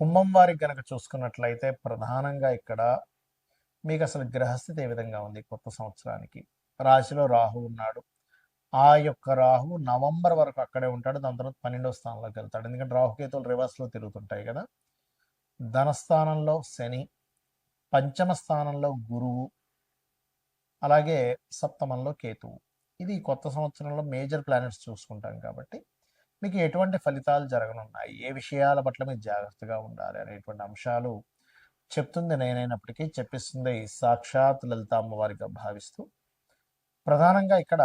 కుంభం వారికి గనక చూసుకున్నట్లయితే ప్రధానంగా ఇక్కడ మీకు అసలు గ్రహస్థితి ఏ విధంగా ఉంది కొత్త సంవత్సరానికి? రాశిలో రాహు ఉన్నాడు. ఆ యొక్క రాహు నవంబర్ వరకు అక్కడే ఉంటాడు. దాని తర్వాత 12వ స్థానంలోకి వెళ్తాడు. ఎందుకంటే రాహుకేతువులు రివర్స్లో తిరుగుతుంటాయి కదా. ధనస్థానంలో శని, పంచమ స్థానంలో గురువు, అలాగే సప్తమంలో కేతువు. ఇది కొత్త సంవత్సరంలో మేజర్ ప్లానెట్స్ చూసుకుంటాం కాబట్టి మీకు ఎటువంటి ఫలితాలు జరగనున్నాయి, ఏ విషయాల పట్ల మీరు జాగ్రత్తగా ఉండాలి అనేటువంటి అంశాలు చెప్తుంది నేనైనప్పటికీ చెప్పిస్తుంది సాక్షాత్ లలిత అమ్మవారిగా భావిస్తూ, ప్రధానంగా ఇక్కడ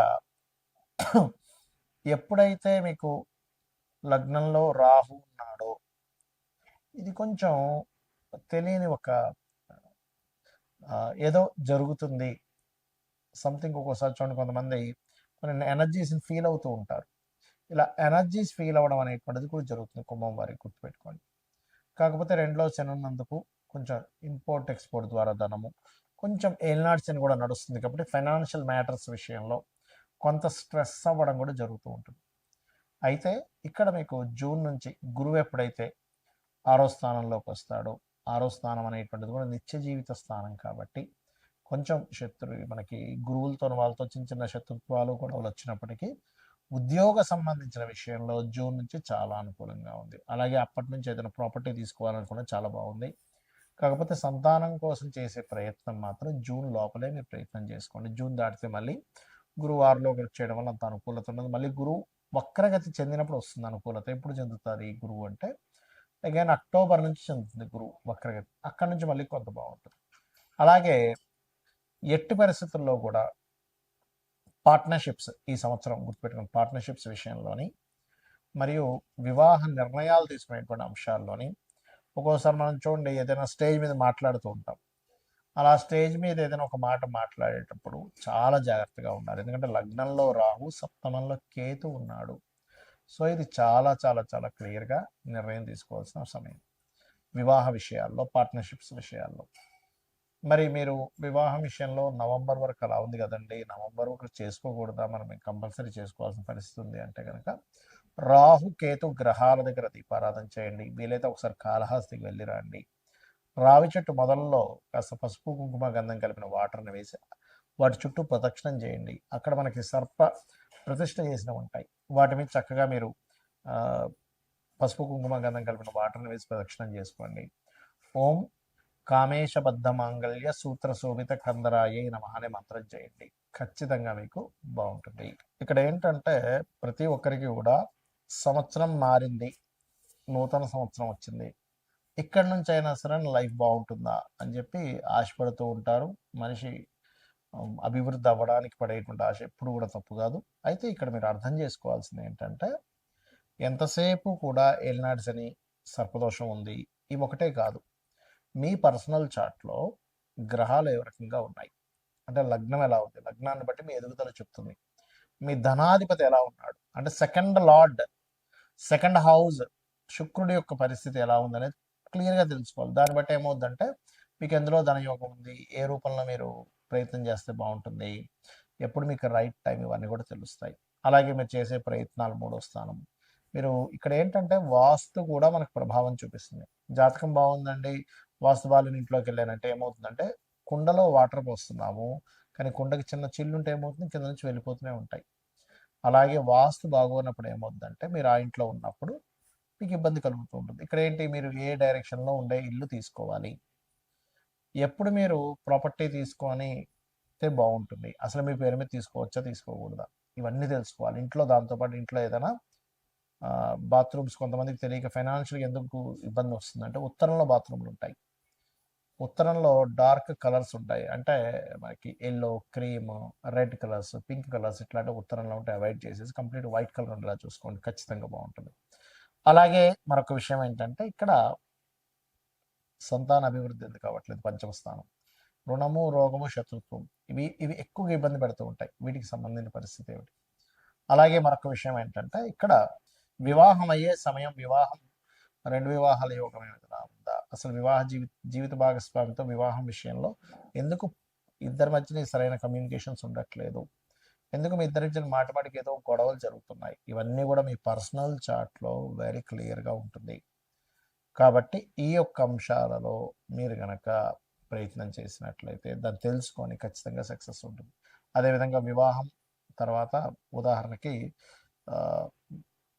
ఎప్పుడైతే మీకు లగ్నంలో రాహు ఉన్నాడో ఇది కొంచెం తెలియని ఒక ఏదో జరుగుతుంది సంథింగ్. ఒక్కోసారి చూడండి కొంతమంది కొన్ని ఎనర్జీస్ని ఫీల్ అవుతూ ఉంటారు. ఇలా ఎనర్జీస్ ఫీల్ అవ్వడం అనేటువంటిది కూడా జరుగుతుంది కుంభం వారికి, గుర్తుపెట్టుకోండి. కాకపోతే రెండులో శని ఉన్నందుకు కొంచెం ఇంపోర్ట్ ఎక్స్పోర్ట్ ద్వారా ధనము, కొంచెం ఏలినాడు శని కూడా నడుస్తుంది కాబట్టి ఫైనాన్షియల్ మ్యాటర్స్ విషయంలో కొంత స్ట్రెస్ అవ్వడం కూడా జరుగుతూ ఉంటుంది. అయితే ఇక్కడ మీకు జూన్ నుంచి గురువు ఎప్పుడైతే 6వ స్థానంలోకి వస్తాడో, 6వ స్థానం అనేటువంటిది కూడా నిత్య జీవిత స్థానం కాబట్టి కొంచెం మనకి గురువులతో వాళ్ళతో చిన్న చిన్న శత్రుత్వాలు గొడవలు వచ్చినప్పటికీ ఉద్యోగ సంబంధించిన విషయంలో జూన్ నుంచి చాలా అనుకూలంగా ఉంది. అలాగే అప్పటి నుంచి ఏదైనా ప్రాపర్టీ తీసుకోవాలనుకున్నా చాలా బాగుంది. కాకపోతే సంతానం కోసం చేసే ప్రయత్నం మాత్రం జూన్ లోపలే మీరు ప్రయత్నం చేసుకోండి. జూన్ దాటితే మళ్ళీ గురువు 6లోకి చేయడం వల్ల అంత అనుకూలత ఉండదు. మళ్ళీ గురువు వక్రగతి చెందినప్పుడు వస్తుంది అనుకూలత. ఎప్పుడు చెందుతుంది ఈ గురువు అంటే అగైన్ అక్టోబర్ నుంచి చెందుతుంది గురువు వక్రగతి. అక్కడి నుంచి మళ్ళీ కొంత బాగుంటుంది. అలాగే ఎట్టి పరిస్థితుల్లో కూడా పార్ట్నర్షిప్స్ ఈ సంవత్సరం గుర్తుపెట్టుకుని పార్ట్నర్షిప్స్ విషయంలోని మరియు వివాహ నిర్ణయాలు తీసుకునేటువంటి అంశాల్లోని ఒక్కోసారి మనం చూడండి ఏదైనా స్టేజ్ మీద మాట్లాడుతూ ఉంటాం. అలా స్టేజ్ మీద ఏదైనా ఒక మాట మాట్లాడేటప్పుడు చాలా జాగ్రత్తగా ఉండాలి. ఎందుకంటే లగ్నంలో రాహు, సప్తమంలో కేతు ఉన్నాడు. సో ఇది చాలా చాలా చాలా క్లియర్గా నిర్ణయం తీసుకోవాల్సిన సమయం వివాహ విషయాల్లో, పార్ట్నర్షిప్స్ విషయాల్లో. మరి మీరు వివాహం విషయంలో నవంబర్ వరకు అలా ఉంది కదండి, నవంబర్ వరకు చేసుకోకూడదా, మనం కంపల్సరీ చేసుకోవాల్సిన పరిస్థితి ఉంది అంటే కనుక రాహు కేతు గ్రహాల దగ్గర దీపారాధన చేయండి. వీలైతే ఒకసారి కాళహస్తికి వెళ్ళి రండి. రావి చెట్టు మొదల్లో కాస్త పసుపు కుంకుమ గంధం కలిపిన వాటర్ని వేసి వాటి చుట్టూ ప్రదక్షిణం చేయండి. అక్కడ మనకి సర్ప ప్రతిష్ఠ చేసినవి ఉంటాయి. వాటి మీద చక్కగా మీరు పసుపు కుంకుమ గంధం కలిపిన వాటర్ని వేసి ప్రదక్షిణం చేసుకోండి. ఓం కామేశబద్ధ మాంగళ్య సూత్ర శోభిత కందరాయ నమః అనే మంత్రం చేయండి. ఖచ్చితంగా మీకు బాగుంటుంది. ఇక్కడ ఏంటంటే ప్రతి ఒక్కరికి కూడా సంవత్సరం మారింది, నూతన సంవత్సరం వచ్చింది, ఇక్కడి నుంచి అయినా సరే లైఫ్ బాగుంటుందా అని చెప్పి ఆశపడుతూ ఉంటారు. మనిషి అభివృద్ధి అవ్వడానికి పడేటువంటి ఆశ ఎప్పుడు కూడా తప్పు కాదు. అయితే ఇక్కడ మీరు అర్థం చేసుకోవాల్సింది ఏంటంటే ఎంతసేపు కూడా ఏలినాడు శని, సర్పదోషం ఉంది, ఇవి ఒకటే కాదు, మీ పర్సనల్ చార్ట్లో గ్రహాలు ఏ రకంగా ఉన్నాయి అంటే లగ్నం ఎలా ఉంది, లగ్నాన్ని బట్టి మీ ఎదుగుదల చెప్తుంది. మీ ధనాధిపతి ఎలా ఉన్నాడు అంటే సెకండ్ లార్డ్, సెకండ్ హౌస్ శుక్రుడి యొక్క పరిస్థితి ఎలా ఉందనేది క్లియర్గా తెలుసుకోవాలి. దాన్ని బట్టి ఏమవుద్దంటే మీకు ఎందులో ధనయోగం ఉంది, ఏ రూపంలో మీరు ప్రయత్నం చేస్తే బాగుంటుంది, ఎప్పుడు మీకు రైట్ టైం, ఇవన్నీ కూడా తెలుస్తాయి. అలాగే మీరు చేసే ప్రయత్నాలు 3వ స్థానం. మీరు ఇక్కడ ఏంటంటే వాస్తు కూడా మనకు ప్రభావం చూపిస్తుంది. జాతకం బాగుందండి, వాస్తు బాలని ఇంట్లోకి వెళ్ళానంటే ఏమవుతుందంటే కుండలో వాటర్ పోస్తున్నాము కానీ కుండకి చిన్న చిల్లుంటే ఏమవుతుంది, కింద నుంచి వెళ్ళిపోతూనే ఉంటాయి. అలాగే వాస్తు బాగోనప్పుడు ఏమవుతుందంటే మీరు ఆ ఇంట్లో ఉన్నప్పుడు మీకు ఇబ్బంది కలుగుతూ ఉంటుంది. ఇక్కడ ఏంటి, మీరు ఏ డైరెక్షన్లో ఉండే ఇల్లు తీసుకోవాలి, ఎప్పుడు మీరు ప్రాపర్టీ తీసుకొని బాగుంటుంది, అసలు మీ పేరు మీద తీసుకోవచ్చా తీసుకోకూడదా, ఇవన్నీ తెలుసుకోవాలి ఇంట్లో. దాంతోపాటు ఇంట్లో ఏదైనా బాత్రూమ్స్ కొంతమందికి తెలియక ఫైనాన్షియల్గా ఎందుకు ఇబ్బంది వస్తుందంటే ఉత్తరంలో బాత్రూమ్లు ఉంటాయి, ఉత్తరంలో డార్క్ కలర్స్ ఉంటాయి, అంటే మనకి yellow, cream, red colours, pink colours ఇట్లాంటి ఉత్తరంలో ఉంటే అవాయిడ్ చేసేసి కంప్లీట్ వైట్ కలర్ ఉండేలా చూసుకోండి, ఖచ్చితంగా బాగుంటుంది. అలాగే మరొక విషయం ఏంటంటే ఇక్కడ సంతాన అభివృద్ధి ఎందుకు కావట్లేదు, పంచమ స్థానం, రుణము, రోగము, శత్రుత్వం, ఇవి ఎక్కువగా ఇబ్బంది పెడుతూ ఉంటాయి. వీటికి సంబంధించిన పరిస్థితి ఏమిటి. అలాగే మరొక విషయం ఏంటంటే ఇక్కడ వివాహం అయ్యే సమయం, వివాహం 2 వివాహాల యోగం ఏమైనా ఉందా, అసలు వివాహ జీవిత భాగస్వామితో వివాహం విషయంలో ఎందుకు ఇద్దరి మధ్యన సరైన కమ్యూనికేషన్స్ ఉండట్లేదు, ఎందుకు మీ ఇద్దరి మధ్యన మాటికి ఏదో గొడవలు జరుగుతున్నాయి, ఇవన్నీ కూడా మీ పర్సనల్ చార్ట్లో వెరీ క్లియర్గా ఉంటుంది. కాబట్టి ఈ యొక్క అంశాలలో మీరు గనక ప్రయత్నం చేసినట్లయితే దాన్ని తెలుసుకొని ఖచ్చితంగా సక్సెస్ ఉంటుంది. అదేవిధంగా వివాహం తర్వాత ఉదాహరణకి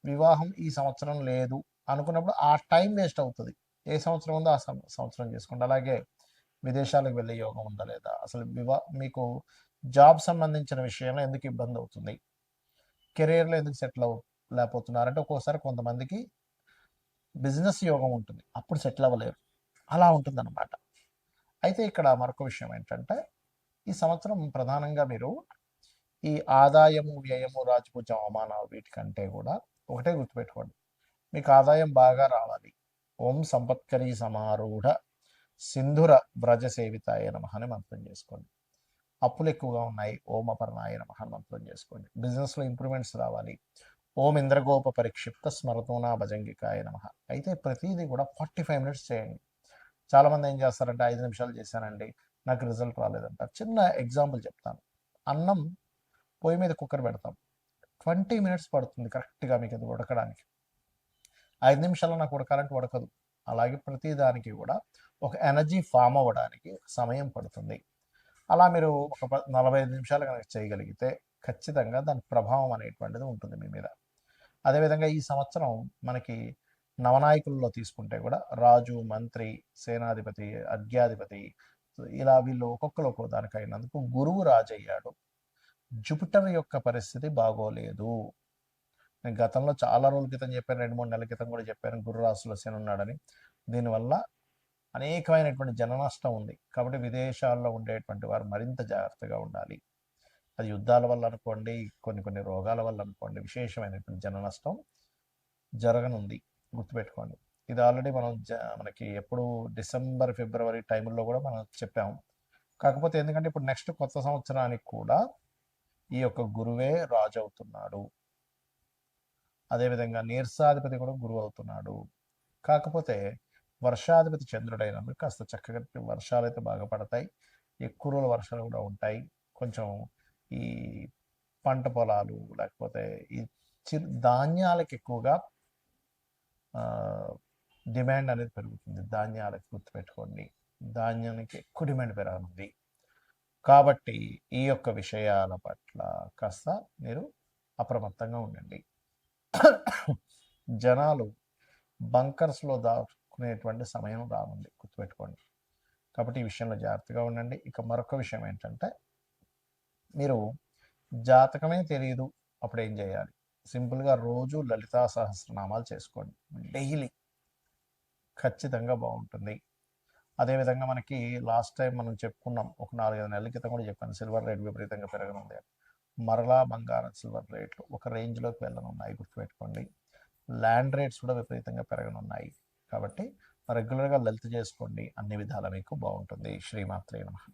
వివాహం ఈ సంవత్సరం లేదు అనుకున్నప్పుడు ఆ టైం వేస్ట్ అవుతుంది. ఏ సంవత్సరం ఉందో ఆ సంవత్సరం చేసుకోండి. అలాగే విదేశాలకు వెళ్ళే యోగం ఉందా లేదా, అసలు మీకు జాబ్ సంబంధించిన విషయంలో ఎందుకు ఇబ్బంది అవుతుంది, కెరీర్లో ఎందుకు సెటిల్ లేకపోతున్నారంటే ఒక్కోసారి కొంతమందికి బిజినెస్ యోగం ఉంటుంది, అప్పుడు సెటిల్ అవ్వలేరు, అలా ఉంటుందన్నమాట. అయితే ఇక్కడ మరొక విషయం ఏంటంటే ఈ సంవత్సరం ప్రధానంగా మీరు ఈ ఆదాయము వ్యయము రాజపూజ అవమానాలు వీటికంటే కూడా ఒకటే గుర్తుపెట్టుకోండి, మీకు ఆదాయం బాగా రావాలి. ఓం సంపత్కరీ సమారూఢ సింధుర వ్రజ సేవితాయ నమః అని మంత్రం చేసుకోండి. అప్పులు ఎక్కువగా ఉన్నాయి, ఓం అపర్ణాయ నమః అని మంత్రం చేసుకోండి. బిజినెస్లో ఇంప్రూవ్మెంట్స్ రావాలి, ఓం ఇంద్రగోప పరిక్షిప్త స్మరతోనా భజంగికాయ నమః. అయితే ప్రతిదీ కూడా 45 మినిట్స్ చేయండి. చాలామంది ఏం చేస్తారంటే 5 నిమిషాలు చేశానండి నాకు రిజల్ట్ రాలేదంటారు. చిన్న ఎగ్జాంపుల్ చెప్తాను. అన్నం పొయ్యి మీద కుక్కర్ పెడతాం, 20 మినిట్స్ పడుతుంది కరెక్ట్గా మీకు అది ఉడకడానికి. 5 నిమిషాల్లో నాకు ఉడకాలంటే ఉడకదు. అలాగే ప్రతి దానికి కూడా ఒక ఎనర్జీ ఫామ్ అవ్వడానికి సమయం పడుతుంది. అలా మీరు ఒక 45 నిమిషాలు కనుక చేయగలిగితే ఖచ్చితంగా దాని ప్రభావం అనేటువంటిది ఉంటుంది మీ మీద. అదేవిధంగా ఈ సంవత్సరం మనకి నవనాయకుల్లో తీసుకుంటే కూడా రాజు, మంత్రి, సేనాధిపతి, అర్ఘ్యాధిపతి ఇలా వీళ్ళు ఒక్కొక్కరు ఒక్కో దానికి అయినందుకు గురువు రాజు అయ్యాడు. జూపిటర్ యొక్క పరిస్థితి బాగోలేదు. నేను గతంలో చాలా రోజుల క్రితం చెప్పాను, 2-3 నెలల క్రితం కూడా చెప్పాను గురు రాశిలో శని ఉన్నాడని. దీనివల్ల అనేకమైనటువంటి జన నష్టం ఉంది. కాబట్టి విదేశాల్లో ఉండేటువంటి వారు మరింత జాగ్రత్తగా ఉండాలి. అది యుద్ధాల వల్ల అనుకోండి, కొన్ని రోగాల వల్ల అనుకోండి, విశేషమైనటువంటి జన నష్టం జరగనుంది, గుర్తుపెట్టుకోండి. ఇది ఆల్రెడీ మనం మనకి ఎప్పుడు డిసెంబర్, ఫిబ్రవరి టైంలో కూడా మనం చెప్పాము. కాకపోతే ఎందుకంటే ఇప్పుడు నెక్స్ట్ కొత్త సంవత్సరానికి కూడా ఈ యొక్క గురువే రాజు అవుతున్నాడు. అదేవిధంగా నీర్సాధిపతి కూడా గురువు అవుతున్నాడు. కాకపోతే వర్షాధిపతి చంద్రుడైనందుకు కాస్త చక్కగా వర్షాలు అయితే బాగా పడతాయి, ఎక్కువ రోజుల వర్షాలు కూడా ఉంటాయి. కొంచెం ఈ పంట పొలాలు లేకపోతే ఈ ధాన్యాలకు ఎక్కువగా డిమాండ్ అనేది పెరుగుతుంది. ధాన్యాలకు గుర్తుపెట్టుకోండి, ధాన్యానికి ఎక్కువ డిమాండ్ పెరగనుంది. కాబట్టి ఈ యొక్క విషయాల పట్ల కాస్త మీరు అప్రమత్తంగా ఉండండి. జనాలు బంకర్స్లో దాచుకునేటువంటి సమయం రానుంది, గుర్తుపెట్టుకోండి. కాబట్టి ఈ విషయంలో జాగ్రత్తగా ఉండండి. ఇక మరొక విషయం ఏంటంటే మీరు జాతకమే తెలియదు అప్పుడు ఏం చేయాలి? సింపుల్గా రోజు లలితా సహస్రనామాలు చేసుకోండి డైలీ, ఖచ్చితంగా బాగుంటుంది. అదేవిధంగా మనకి లాస్ట్ టైం మనం చెప్పుకున్నాం, ఒక 4-5 నెలల క్రితం కూడా చెప్పాను, సిల్వర్ రేట్ విపరీతంగా పెరగనుంది. మరలా బంగారం సిల్వర్ రేట్లు ఒక రేంజ్లోకి వెళ్ళనున్నాయి, గుర్తుపెట్టుకోండి. ల్యాండ్ రేట్స్ కూడా విపరీతంగా పెరగనున్నాయి. కాబట్టి రెగ్యులర్గా లలిత చేసుకోండి, అన్ని విధాలా మీకు బాగుంటుంది. శ్రీమాత్రే నమః.